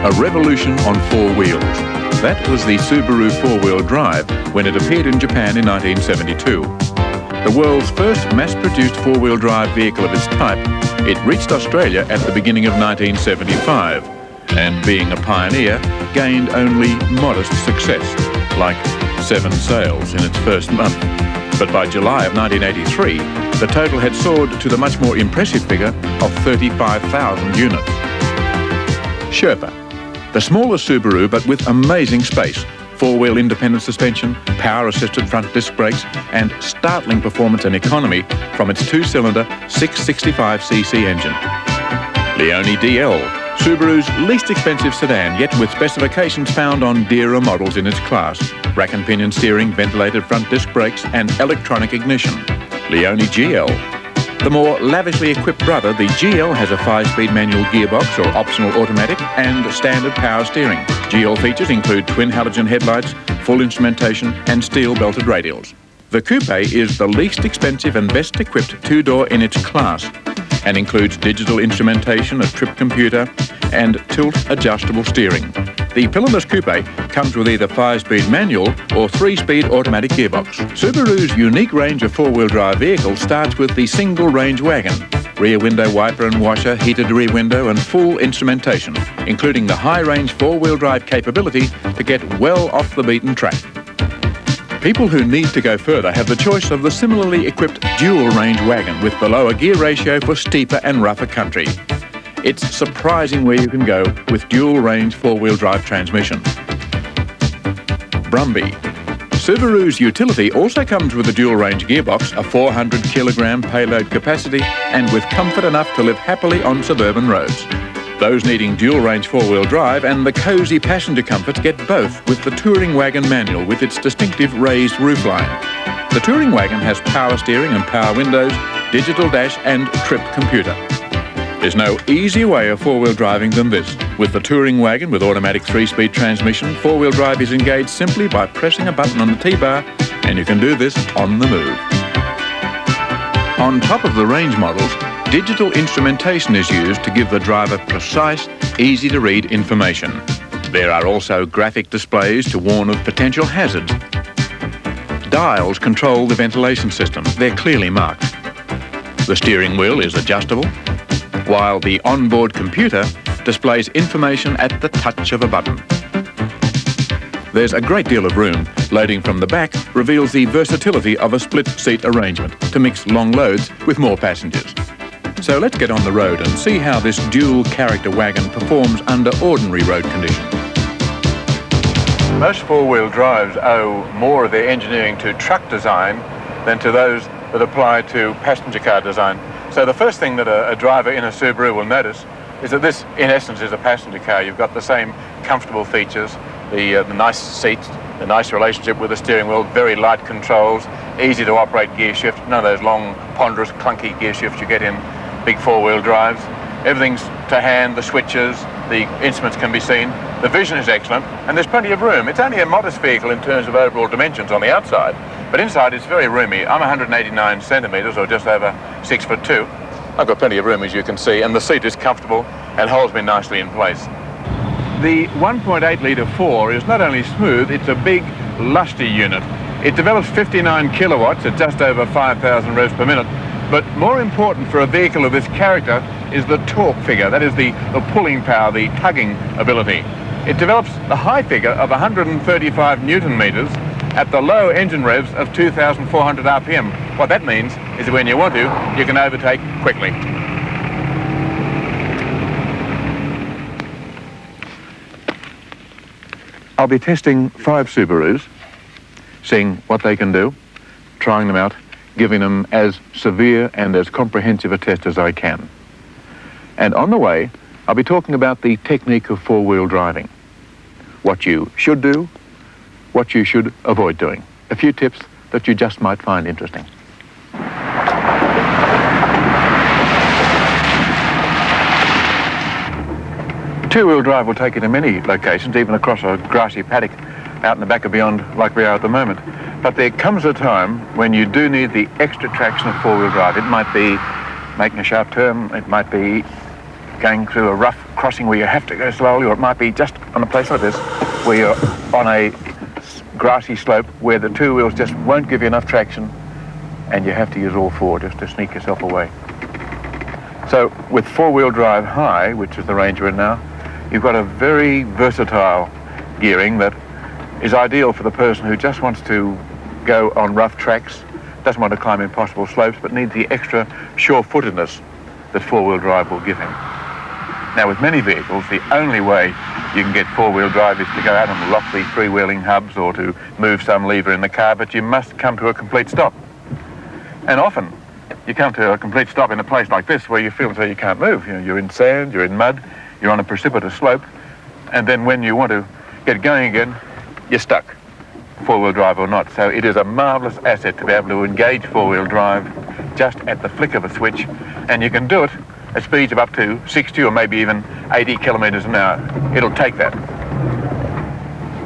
a revolution on four wheels. That was the Subaru four-wheel drive when it appeared in Japan in 1972. The world's first mass-produced four-wheel drive vehicle of its type, it reached Australia at the beginning of 1975, and being a pioneer, gained only modest success, like 7 sales in its first month. But by July of 1983, the total had soared to the much more impressive figure of 35,000 units. Sherpa, the smaller Subaru but with amazing space, four-wheel independent suspension, power-assisted front disc brakes and startling performance and economy from its 2-cylinder 665cc engine. Leone DL, Subaru's least expensive sedan, yet with specifications found on dearer models in its class. Rack and pinion steering, ventilated front disc brakes and electronic ignition. Leone GL. The more lavishly equipped brother, the GL has a 5-speed manual gearbox or optional automatic and standard power steering. GL features include twin halogen headlights, full instrumentation and steel-belted radials. The Coupe is the least expensive and best equipped 2-door in its class and includes digital instrumentation, a trip computer and tilt-adjustable steering. The pillarless Coupe comes with either 5-speed manual or 3-speed automatic gearbox. Subaru's unique range of four-wheel drive vehicles starts with the single range wagon, rear window wiper and washer, heated rear window and full instrumentation, including the high-range four-wheel drive capability to get well off the beaten track. People who need to go further have the choice of the similarly equipped dual-range wagon with the lower gear ratio for steeper and rougher country. It's surprising where you can go with dual-range four-wheel drive transmission. Brumby. Subaru's utility also comes with a dual-range gearbox, a 400-kilogram payload capacity and with comfort enough to live happily on suburban roads. Those needing dual-range four-wheel drive and the cosy passenger comforts get both with the Touring Wagon manual with its distinctive raised roofline. The Touring Wagon has power steering and power windows, digital dash and trip computer. There's no easier way of four-wheel driving than this. With the Touring Wagon with automatic 3-speed transmission, four-wheel drive is engaged simply by pressing a button on the T-bar and you can do this on the move. On top of the range models, digital instrumentation is used to give the driver precise, easy-to-read information. There are also graphic displays to warn of potential hazards. Dials control the ventilation system. They're clearly marked. The steering wheel is adjustable, while the onboard computer displays information at the touch of a button. There's a great deal of room. Loading from the back reveals the versatility of a split-seat arrangement to mix long loads with more passengers. So let's get on the road and see how this dual-character wagon performs under ordinary road conditions. Most four-wheel drives owe more of their engineering to truck design than to those that apply to passenger car design. So the first thing that a driver in a Subaru will notice is that this, in essence, is a passenger car. You've got the same comfortable features, the nice seats, the nice relationship with the steering wheel, very light controls, easy to operate gear shift, none of those long, ponderous, clunky gear shifts you get in big four-wheel drives. Everything's to hand, the switches, the instruments can be seen. The vision is excellent and there's plenty of room. It's only a modest vehicle in terms of overall dimensions on the outside, but inside it's very roomy. I'm 189 centimetres or just over 6'2". I've got plenty of room as you can see and the seat is comfortable and holds me nicely in place. The 1.8 litre 4 is not only smooth, it's a big, lusty unit. It develops 59 kilowatts at just over 5,000 revs per minute. But more important for a vehicle of this character is the torque figure, that is the pulling power, the tugging ability. It develops the high figure of 135 Newton meters at the low engine revs of 2,400 RPM. What that means is that when you want to, you can overtake quickly. I'll be testing 5 Subarus, seeing what they can do, trying them out, giving them as severe and as comprehensive a test as I can. And on the way, I'll be talking about the technique of four-wheel driving. What you should do, what you should avoid doing. A few tips that you just might find interesting. Two-wheel drive will take you to many locations, even across a grassy paddock out in the back of beyond like we are at the moment. But there comes a time when you do need the extra traction of four-wheel drive. It might be making a sharp turn, it might be going through a rough crossing where you have to go slowly, or it might be just on a place like this where you're on a grassy slope where the two wheels just won't give you enough traction and you have to use all four just to sneak yourself away. So with four-wheel drive high, which is the range we're in now, you've got a very versatile gearing that is ideal for the person who just wants to go on rough tracks, doesn't want to climb impossible slopes, but needs the extra sure-footedness that four-wheel drive will give him. Now, with many vehicles, the only way you can get four-wheel drive is to go out and lock the freewheeling hubs or to move some lever in the car, but you must come to a complete stop. And often, you come to a complete stop in a place like this where you feel as though you can't move. You know, you're in sand, you're in mud, you're on a precipitous slope, and then when you want to get going again, you're stuck, four-wheel drive or not. So it is a marvellous asset to be able to engage four-wheel drive just at the flick of a switch, and you can do it at speeds of up to 60 or maybe even 80 kilometres an hour. It'll take that.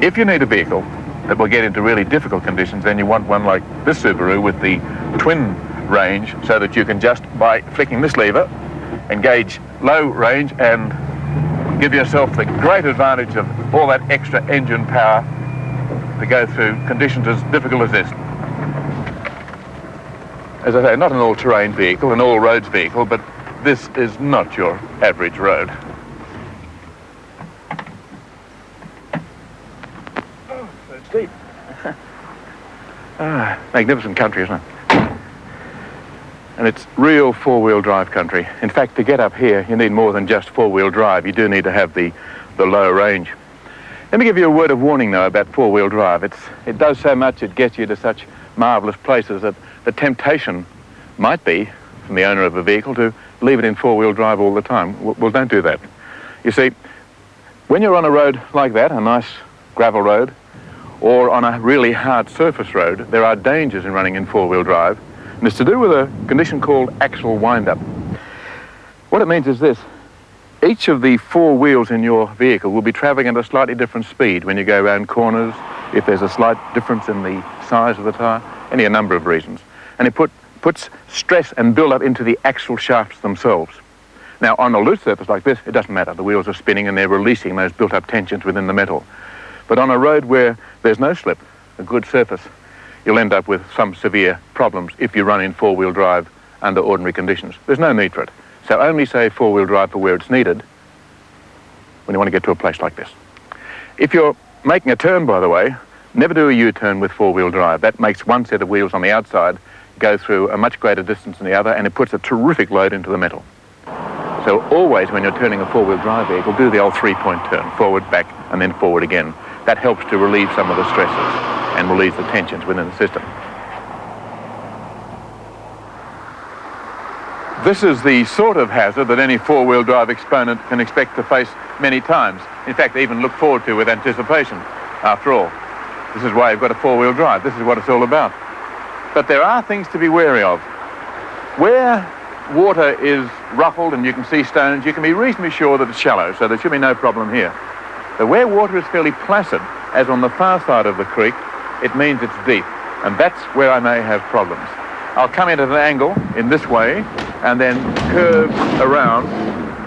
If you need a vehicle that will get into really difficult conditions, then you want one like this Subaru with the twin range, so that you can just, by flicking this lever, engage low range and give yourself the great advantage of all that extra engine power to go through conditions as difficult as this. As I say, not an all-terrain vehicle, an all-roads vehicle, but this is not your average road. Oh, so steep. Magnificent country, isn't it? And it's real four-wheel drive country. In fact, to get up here, you need more than just four-wheel drive. You do need to have the low range. Let me give you a word of warning, though, about four-wheel drive. It does so much, it gets you to such marvellous places that the temptation might be, from the owner of a vehicle, to leave it in four-wheel drive all the time. Well, don't do that. You see, when you're on a road like that, a nice gravel road, or on a really hard surface road, there are dangers in running in four-wheel drive, and it's to do with a condition called axle wind-up. What it means is this. Each of the four wheels in your vehicle will be travelling at a slightly different speed when you go around corners, if there's a slight difference in the size of the tyre, any a number of reasons. And it puts stress and build-up into the axle shafts themselves. Now, on a loose surface like this, it doesn't matter. The wheels are spinning and they're releasing those built-up tensions within the metal. But on a road where there's no slip, a good surface, you'll end up with some severe problems if you run in four-wheel drive under ordinary conditions. There's no need for it. So only say four-wheel drive for where it's needed when you want to get to a place like this. If you're making a turn, by the way, never do a U-turn with four-wheel drive. That makes one set of wheels on the outside go through a much greater distance than the other, and it puts a terrific load into the metal. So always when you're turning a four-wheel drive vehicle, do the old three-point turn, forward, back, and then forward again. That helps to relieve some of the stresses and relieves the tensions within the system. This is the sort of hazard that any four-wheel drive exponent can expect to face many times. In fact, even look forward to with anticipation. After all, this is why you've got a four-wheel drive. This is what it's all about. But there are things to be wary of. Where water is ruffled and you can see stones, you can be reasonably sure that it's shallow, so there should be no problem here. But where water is fairly placid, as on the far side of the creek, it means it's deep, and that's where I may have problems. I'll come in at an angle in this way and then curve around,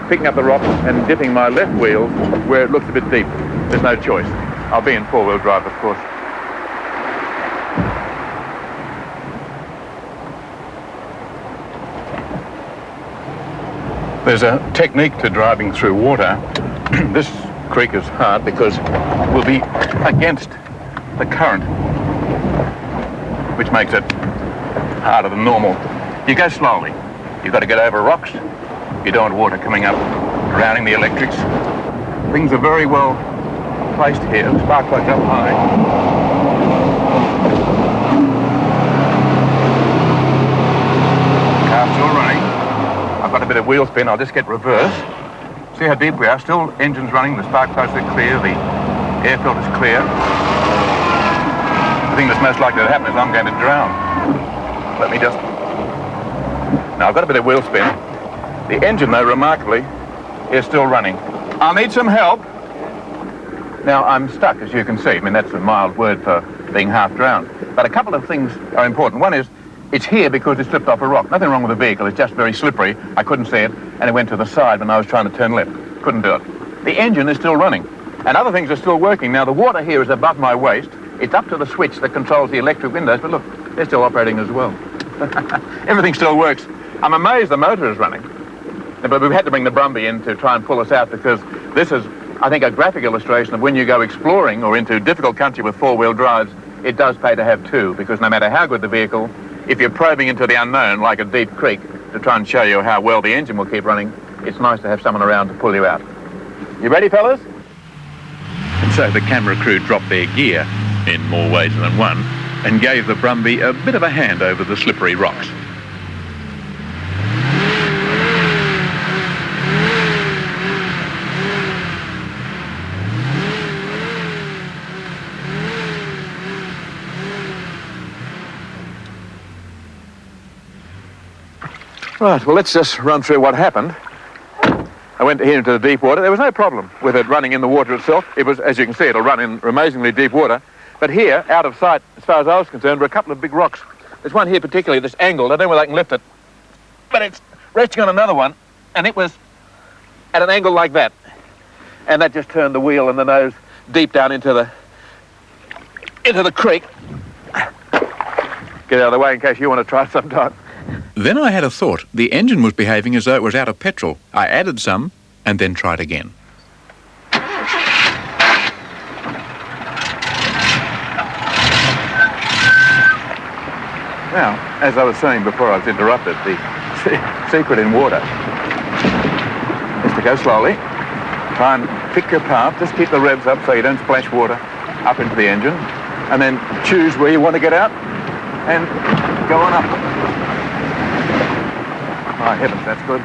picking up the rocks and dipping my left wheel where it looks a bit deep. There's no choice. I'll be in four-wheel drive, of course. There's a technique to driving through water. This creek is hard because we'll be against the current, which makes it harder than normal. You go slowly. You've got to get over rocks. You don't want water coming up, drowning the electrics. Things are very well placed here. The spark plugs up high. Car's still running. I've got a bit of wheel spin. I'll just get reverse. See how deep we are. Still engines running. The spark plugs are clear. The air filter's clear. The thing that's most likely to happen is I'm going to drown. Let me just... Now, I've got a bit of wheel spin. The engine, though, remarkably, is still running. I'll need some help. Now, I'm stuck, as you can see. I mean, that's a mild word for being half drowned. But a couple of things are important. One is, It's here because it slipped off a rock. Nothing wrong with the vehicle, it's just very slippery. I couldn't see it, and it went to the side when I was trying to turn left. Couldn't do it. The engine is still running, and other things are still working. Now, the water here is above my waist. It's up to the switch that controls the electric windows, but look, they're still operating as well. Everything still works. I'm amazed the motor is running. But we've had to bring the Brumby in to try and pull us out, because this is, I think, a graphic illustration of when you go exploring or into difficult country with four-wheel drives, it does pay to have two, because no matter how good the vehicle, if you're probing into the unknown, like a deep creek, to try and show you how well the engine will keep running, it's nice to have someone around to pull you out. You ready, fellas? And so the camera crew dropped their gear, in more ways than one, and gave the Brumby a bit of a hand over the slippery rocks. Right, well, let's just run through what happened. I went here into the deep water. There was no problem with it running in the water itself. It was, as you can see, it'll run in amazingly deep water. But here, out of sight, as far as I was concerned, were a couple of big rocks. There's one here particularly, this angled. I don't know whether I can lift it. But it's resting on another one, and it was at an angle like that. And that just turned the wheel and the nose deep down into the creek. Get out of the way in case you want to try sometime. Then I had a thought. The engine was behaving as though it was out of petrol. I added some and then tried again. Now, as I was saying before I was interrupted, the secret in water is to go slowly, try and pick your path, just keep the revs up so you don't splash water up into the engine, and then choose where you want to get out and go on up. My heavens, that's good.